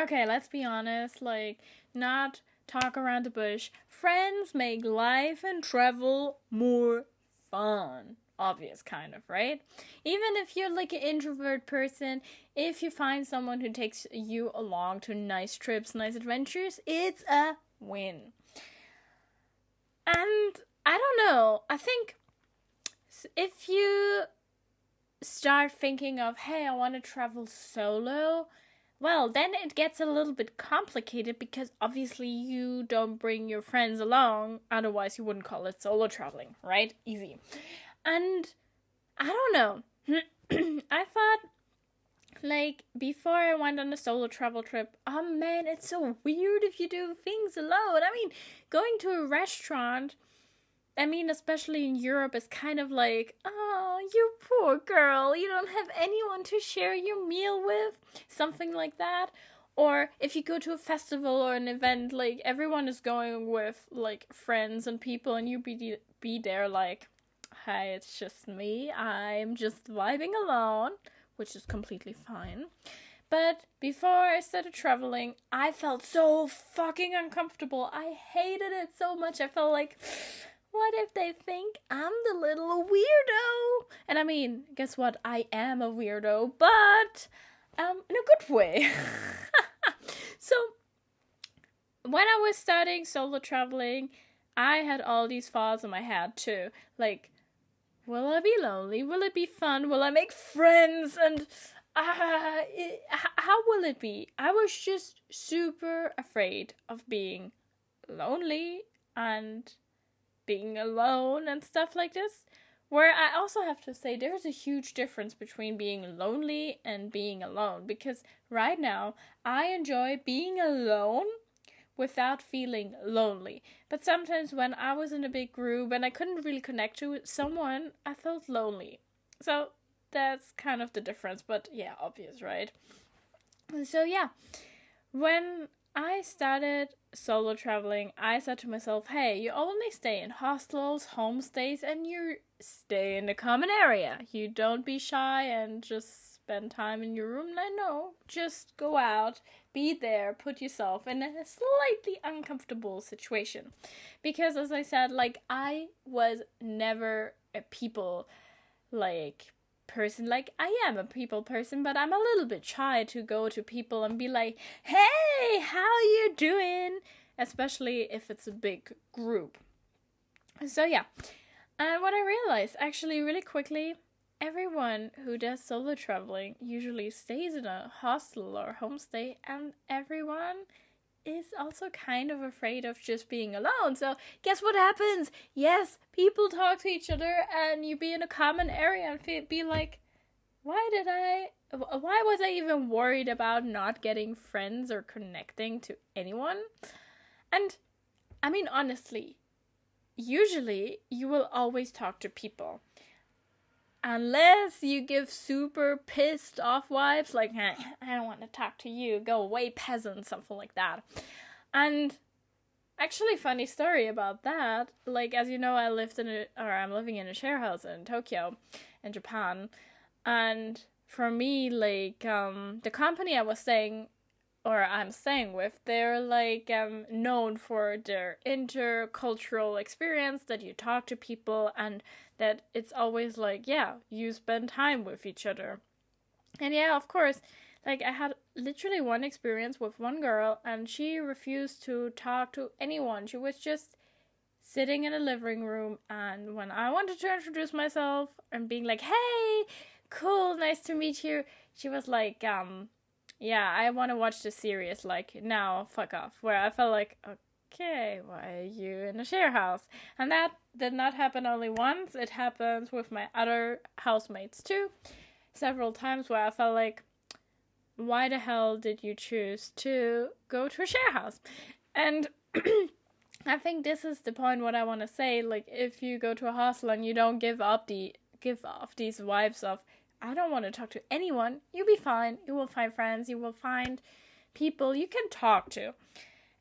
Okay, let's be honest, like, not talk around the bush. Friends make life and travel more fun. Obvious, kind of, right? Even if you're like an introvert person, if you find someone who takes you along to nice trips, nice adventures, it's a win. And I don't know, I think if you start thinking of, hey, I want to travel solo, well, then it gets a little bit complicated because obviously you don't bring your friends along, otherwise you wouldn't call it solo traveling, right? Easy. And I don't know. I thought, like, before I went on a solo travel trip, oh man, it's so weird if you do things alone. I mean, going to a restaurant, I mean, especially in Europe, is kind of like, oh, you poor girl, you don't have anyone to share your meal with, something like that. Or if you go to a festival or an event, like, everyone is going with, like, friends and people, and you be there like, hi, it's just me, I'm just vibing alone, which is completely fine. But before I started traveling, I felt so fucking uncomfortable. I hated it so much. I felt like, what if they think I'm the little weirdo? And I mean, guess what? I am a weirdo, but in a good way. So, when I was starting solo traveling, I had all these thoughts in my head too. Like, will I be lonely? Will it be fun? Will I make friends? And how will it be? I was just super afraid of being lonely and being alone and stuff like this. Where I also have to say there's a huge difference between being lonely and being alone. Because right now, I enjoy being alone without feeling lonely. But sometimes when I was in a big group and I couldn't really connect to someone, I felt lonely. So that's kind of the difference. But yeah, obvious, right? So yeah, when I started solo traveling, I said to myself, hey, you only stay in hostels, homestays, and you stay in the common area. You don't be shy and just spend time in your room. No, just go out, be there, put yourself in a slightly uncomfortable situation. Because as I said, like, I was never a people, like, person. Like, I am a people person, but I'm a little bit shy to go to people and be like, hey, how you doing? Especially if it's a big group. So yeah, and what I realized actually really quickly, everyone who does solo traveling usually stays in a hostel or homestay, and everyone is also kind of afraid of just being alone. So guess what happens? Yes, people talk to each other and you be in a common area and be like, why was I even worried about not getting friends or connecting to anyone? And I mean, honestly, usually you will always talk to people. Unless you give super pissed off vibes, like, I don't want to talk to you, go away, peasant, something like that. And actually, funny story about that, like, as you know, I'm living in a share house in Tokyo, in Japan, and for me, like, the company I'm staying with, they're like known for their intercultural experience, that you talk to people and that it's always like, yeah, you spend time with each other. And yeah, of course, like, I had literally one experience with one girl and she refused to talk to anyone. She was just sitting in a living room, and when I wanted to introduce myself and being like, hey, cool, nice to meet you, she was like, yeah, I want to watch the series, like, now, fuck off. Where I felt like, okay, why are you in a share house? And that did not happen only once. It happens with my other housemates too. Several times where I felt like, why the hell did you choose to go to a share house? And I think this is the point what I want to say. Like, if you go to a hostel and you don't give off these vibes of, I don't want to talk to anyone, you'll be fine. You will find friends. You will find people you can talk to.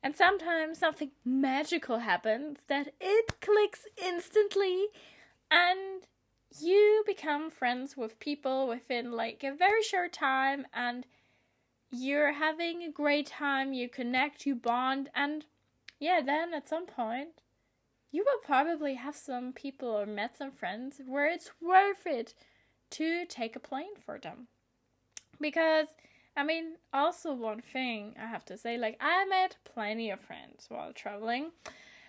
And sometimes something magical happens that it clicks instantly and you become friends with people within like a very short time, and you're having a great time, you connect, you bond, and yeah, then at some point, you will probably have some people or met some friends where it's worth it to take a plane for them. Because, I mean, also one thing I have to say, like, I met plenty of friends while traveling.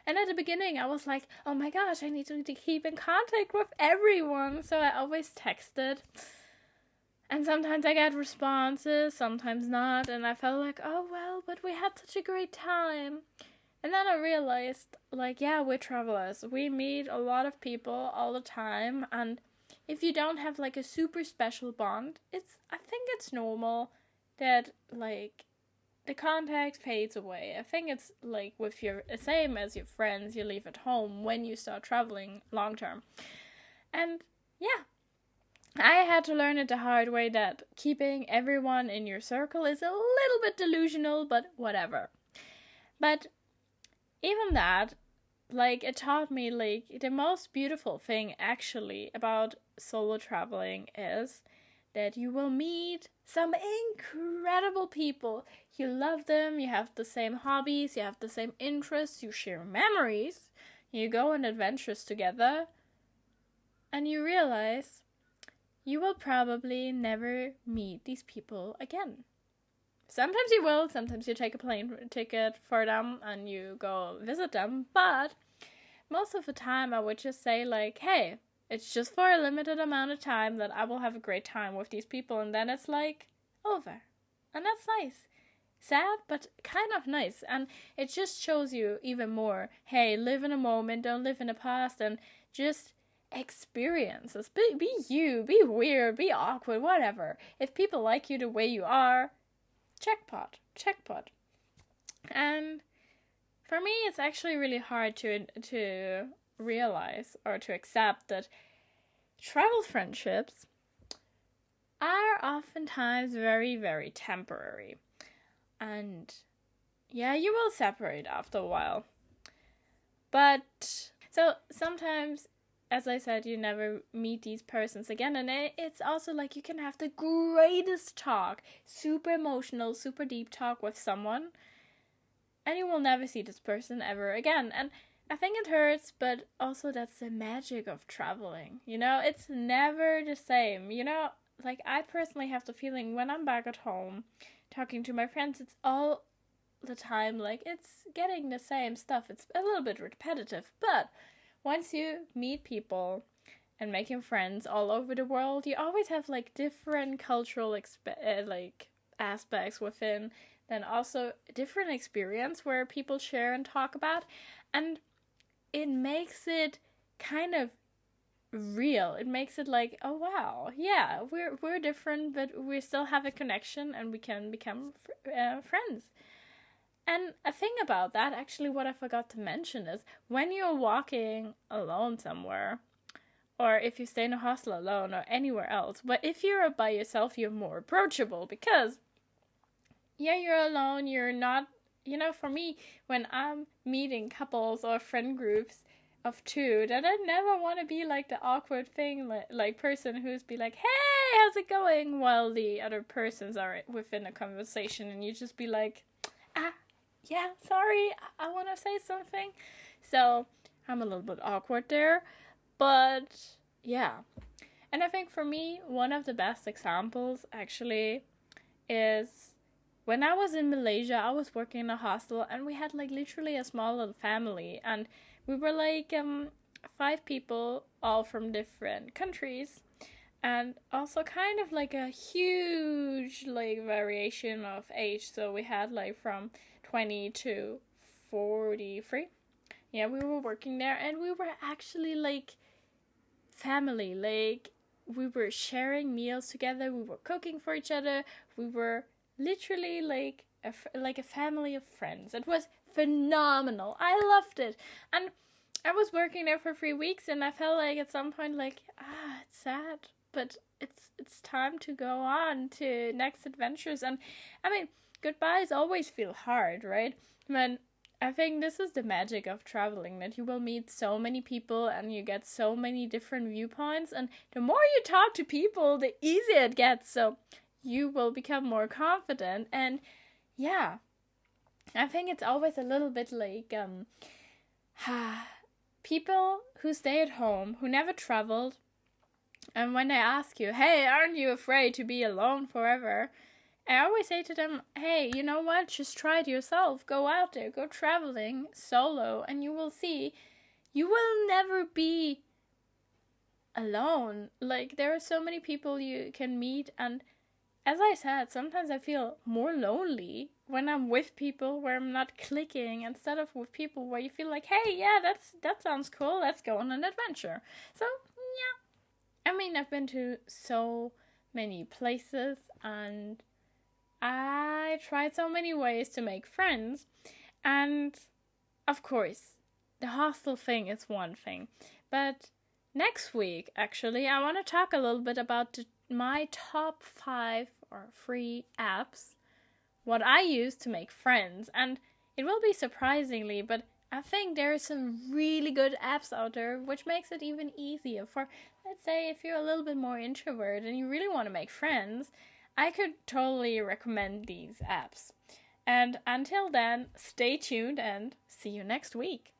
And at the beginning, I was like, oh my gosh, I need to keep in contact with everyone. So I always texted. And sometimes I get responses, sometimes not. And I felt like, oh well, but we had such a great time. And then I realized, like, yeah, we're travelers. We meet a lot of people all the time. And if you don't have, like, a super special bond, I think it's normal that, like, the contact fades away. I think it's, like, with your, same as your friends you leave at home when you start traveling long term. And, yeah. I had to learn it the hard way that keeping everyone in your circle is a little bit delusional, but whatever. But even that, like, it taught me, like, the most beautiful thing actually about solo traveling is that you will meet some incredible people. You love them, you have the same hobbies, you have the same interests, you share memories, you go on adventures together, and you realize you will probably never meet these people again. Sometimes you will, sometimes you take a plane ticket for them and you go visit them, but most of the time I would just say, like, hey, it's just for a limited amount of time that I will have a great time with these people, and then it's, like, over. And that's nice. Sad, but kind of nice. And it just shows you even more, hey, live in a moment, don't live in the past, and just experiences. Be you, be weird, be awkward, whatever. If people like you the way you are, jackpot. And for me, it's actually really hard to realize or to accept that travel friendships are oftentimes very, very temporary. And yeah, you will separate after a while. But so sometimes, as I said, you never meet these persons again. And it's also like you can have the greatest talk, super emotional, super deep talk with someone, and you will never see this person ever again. And I think it hurts, but also that's the magic of traveling. You know, it's never the same. You know, like, I personally have the feeling when I'm back at home talking to my friends, it's all the time, like, it's getting the same stuff. It's a little bit repetitive, but once you meet people and making friends all over the world, you always have, like, different cultural aspects within, then also different experience where people share and talk about, and it makes it kind of real. It makes it like, oh wow, yeah, we're different, but we still have a connection and we can become friends. And a thing about that, actually, what I forgot to mention is when you're walking alone somewhere, or if you stay in a hostel alone or anywhere else, but if you're by yourself, you're more approachable because, yeah, you're alone, you're not, you know, for me, when I'm meeting couples or friend groups of two, that I never want to be like the awkward thing, like person who's be like, hey, how's it going? While the other persons are within a conversation and you just be like, yeah, sorry, I want to say something. So I'm a little bit awkward there, but yeah. And I think for me, one of the best examples actually is when I was in Malaysia. I was working in a hostel and we had, like, literally a small little family, and we were like 5 people, all from different countries, and also kind of like a huge, like, variation of age. So we had, like, from 20 to 43. Yeah, we were working there, and we were actually, like, family. Like, we were sharing meals together, we were cooking for each other, we were literally like a family of friends. It was phenomenal. I loved it. And I was working there for 3 weeks, and I felt like at some point, like, it's sad, but it's time to go on to next adventures. And I mean, goodbyes always feel hard, right? But I think this is the magic of traveling, that you will meet so many people and you get so many different viewpoints, and the more you talk to people, the easier it gets. So you will become more confident. And yeah, I think it's always a little bit like people who stay at home, who never traveled, and when they ask you, hey, aren't you afraid to be alone forever? I always say to them, hey, you know what? Just try it yourself. Go out there, go traveling solo, and you will see you will never be alone. Like, there are so many people you can meet, and as I said, sometimes I feel more lonely when I'm with people where I'm not clicking, instead of with people where you feel like, hey, yeah, that sounds cool, let's go on an adventure. So, yeah. I mean, I've been to so many places, and I tried so many ways to make friends. And, of course, the hostel thing is one thing. But next week, actually, I want to talk a little bit about my top 5 or 3 apps, what I use to make friends. And it will be surprisingly, but I think there are some really good apps out there, which makes it even easier for, let's say, if you're a little bit more introvert and you really want to make friends, I could totally recommend these apps. And until then, stay tuned and see you next week.